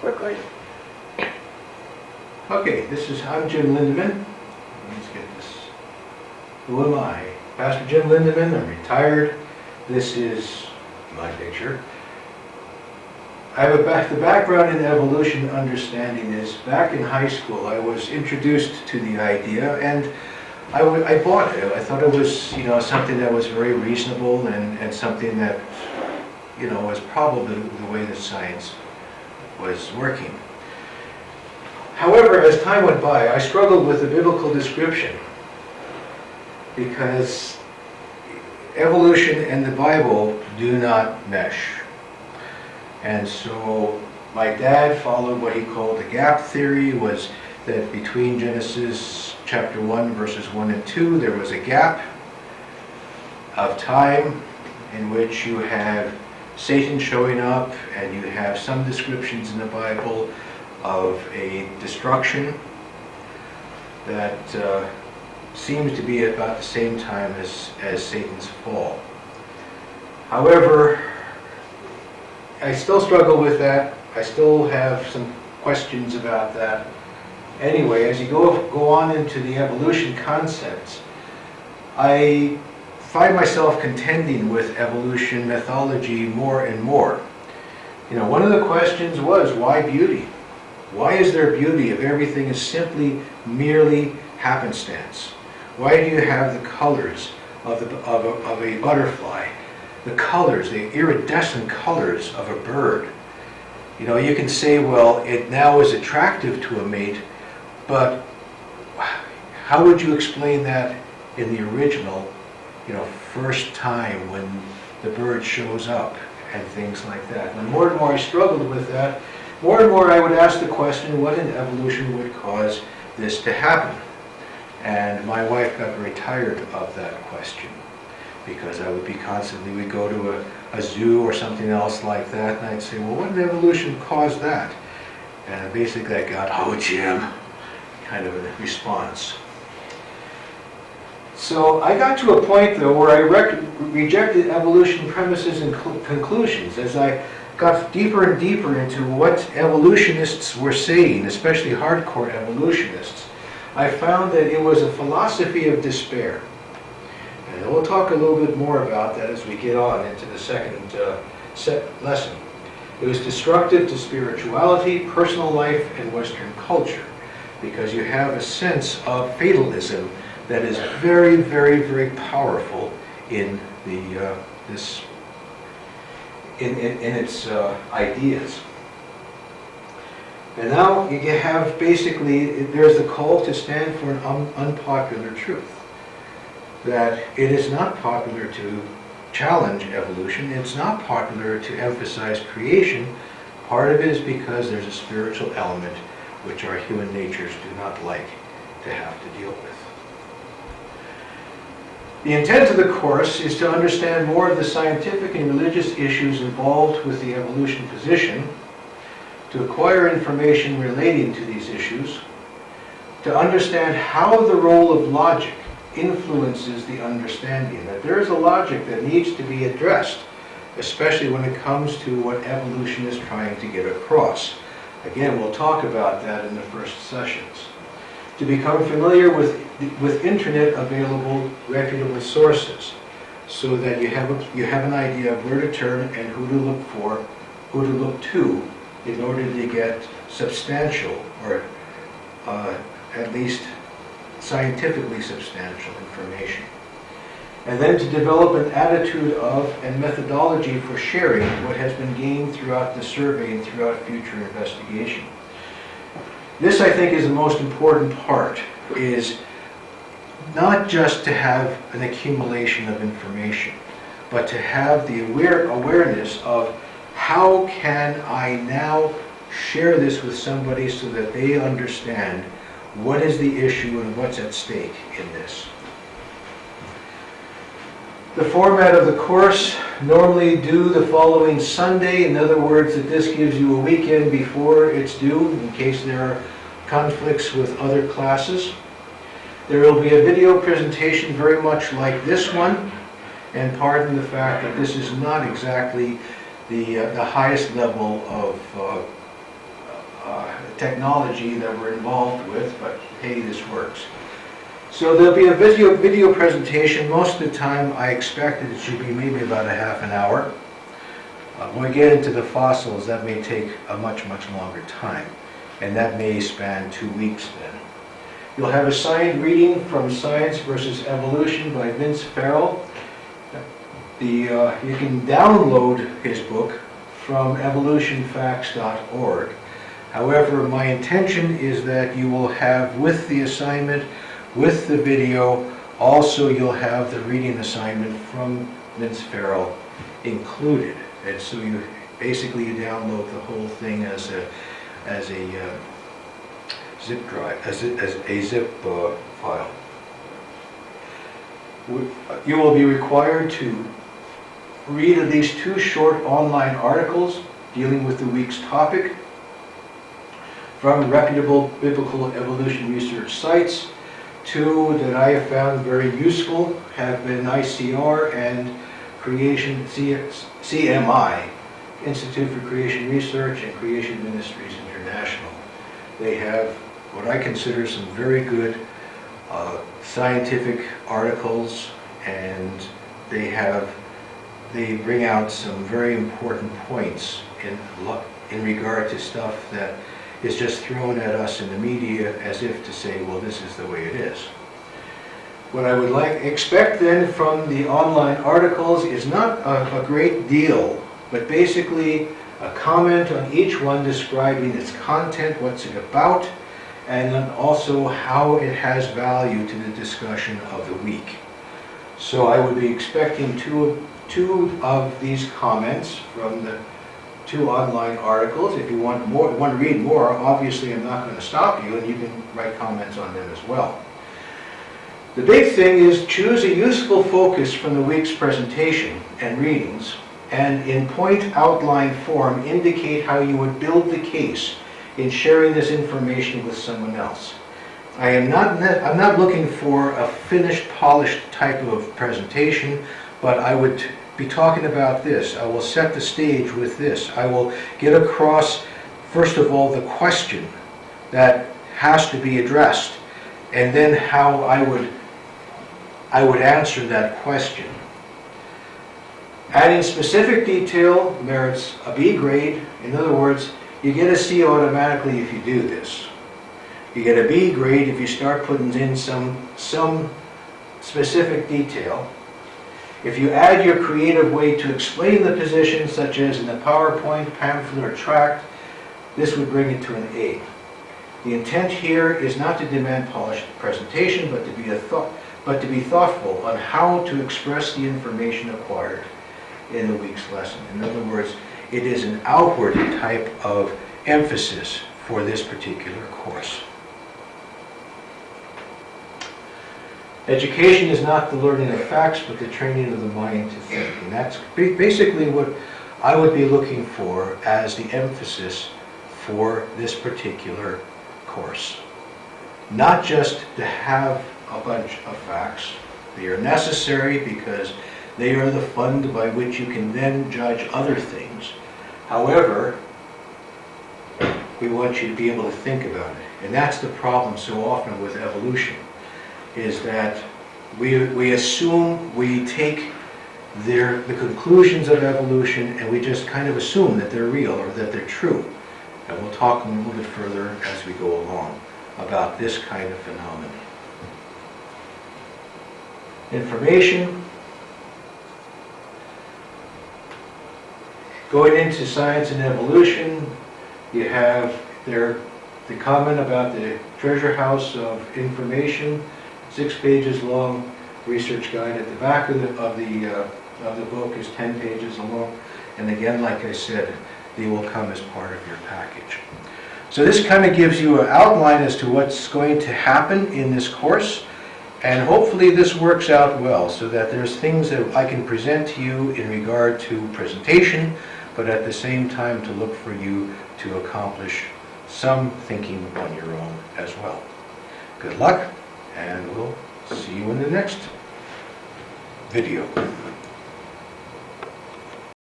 We're good. Okay, I'm Jim Lindemann. Let's get this. Who am I? Pastor Jim Lindemann. I'm retired. This is my picture. I have the background in evolution understanding is back in high school I was introduced to the idea and I bought it. I thought it was something that was very reasonable and something that was probably the way that science was working. However, as time went by, I struggled with the biblical description because evolution and the Bible do not mesh. And so my dad followed what he called the gap theory, was that between Genesis chapter 1 verses 1 and 2 there was a gap of time in which you have Satan showing up and you have some descriptions in the Bible of a destruction that seems to be about the same time as Satan's fall. However, I still struggle with that. I still have some questions about that. Anyway, as you go on into the evolution concepts, I find myself contending with evolution mythology more and more. One of the questions was, why beauty? Why is there beauty if everything is simply merely happenstance? Why do you have the colors of a butterfly? The colors, the iridescent colors of a bird. You can say, well, it now is attractive to a mate, but how would you explain that in the original, first time when the bird shows up and things like that? And more and more I struggled with that. More and more I would ask the question, what in evolution would cause this to happen? And my wife got very tired of that question because I would be constantly, we'd go to a zoo or something else like that, and I'd say, well, what in evolution caused that? And basically I got, oh, Jim, kind of a response. So I got to a point, though, where I rejected evolution premises and conclusions as I got deeper and deeper into what evolutionists were saying, especially hardcore evolutionists. I found that it was a philosophy of despair. And we'll talk a little bit more about that as we get on into the second lesson. It was destructive to spirituality, personal life, and Western culture, because you have a sense of fatalism that is very, very, very powerful in its ideas. And now you have basically, there's the call to stand for an unpopular truth. That it is not popular to challenge evolution, it's not popular to emphasize creation. Part of it is because there's a spiritual element which our human natures do not like to have to deal with. The intent of the course is to understand more of the scientific and religious issues involved with the evolution position, to acquire information relating to these issues, to understand how the role of logic influences the understanding, that there is a logic that needs to be addressed, especially when it comes to what evolution is trying to get across. Again, we'll talk about that in the first sessions. To become familiar with internet available reputable sources, so that you have an idea of where to turn and who to look for, who to look to, in order to get substantial, or at least scientifically substantial information. And then to develop an attitude of and methodology for sharing what has been gained throughout the survey and throughout future investigation. This, I think, is the most important part, is not just to have an accumulation of information, but to have the awareness of how can I now share this with somebody so that they understand what is the issue and what's at stake in this. The format of the course, normally due the following Sunday. In other words, that this gives you a weekend before it's due in case there are conflicts with other classes. There will be a video presentation very much like this one, and pardon the fact that this is not exactly the highest level of technology that we're involved with, but hey, this works. So there'll be a video presentation. Most of the time I expect it should be maybe about a half an hour. When we get into the fossils, that may take a much longer time, and that may span 2 weeks then. You'll have a signed reading from Science versus Evolution by Vince Farrell. You can download his book from evolutionfacts.org. However, my intention is that you will have, with the assignment, with the video, also you'll have the reading assignment from Vince Farrell included. And so you basically download the whole thing as a zip drive, as a zip file. You will be required to read at least 2 short online articles dealing with the week's topic from reputable biblical evolution research sites. 2 that I have found very useful have been ICR and Creation CMI, Institute for Creation Research, and Creation Ministries International. They have what I consider some very good scientific articles, and they bring out some very important points in regard to stuff that is just thrown at us in the media as if to say, well, this is the way it is. What I would expect then from the online articles is not a great deal, but basically a comment on each one describing its content, what's it about, and then also how it has value to the discussion of the week. So I would be expecting two of these comments from the 2 online articles. If you want to read more, obviously I'm not going to stop you, and you can write comments on them as well. The big thing is choose a useful focus from the week's presentation and readings, and in point outline form indicate how you would build the case in sharing this information with someone else. I'm not looking for a finished, polished type of presentation, but I would be talking about this. I will set the stage with this. I will get across, first of all, the question that has to be addressed, and then how I would answer that question. Adding specific detail merits a B grade. In other words, you get a C automatically if you do this. You get a B grade if you start putting in some specific detail. If you add your creative way to explain the position, such as in a PowerPoint, pamphlet, or tract, this would bring it to an A. The intent here is not to demand polished presentation, but to be thoughtful on how to express the information acquired in the week's lesson. In other words, it is an outward type of emphasis for this particular course. Education is not the learning of facts, but the training of the mind to think. And that's basically what I would be looking for as the emphasis for this particular course. Not just to have a bunch of facts. They are necessary because they are the fund by which you can then judge other things. However, we want you to be able to think about it. And that's the problem so often with evolution, is that we assume, we take the conclusions of evolution and we just kind of assume that they're real or that they're true. And we'll talk a little bit further as we go along about this kind of phenomenon. Information. Going into science and evolution, you have the comment about the treasure house of information, 6 pages long. Research guide at the back of the book is 10 pages long. And again, like I said, they will come as part of your package. So this kind of gives you an outline as to what's going to happen in this course. And hopefully this works out well so that there's things that I can present to you in regard to presentation, but at the same time to look for you to accomplish some thinking on your own as well. Good luck, and we'll see you in the next video.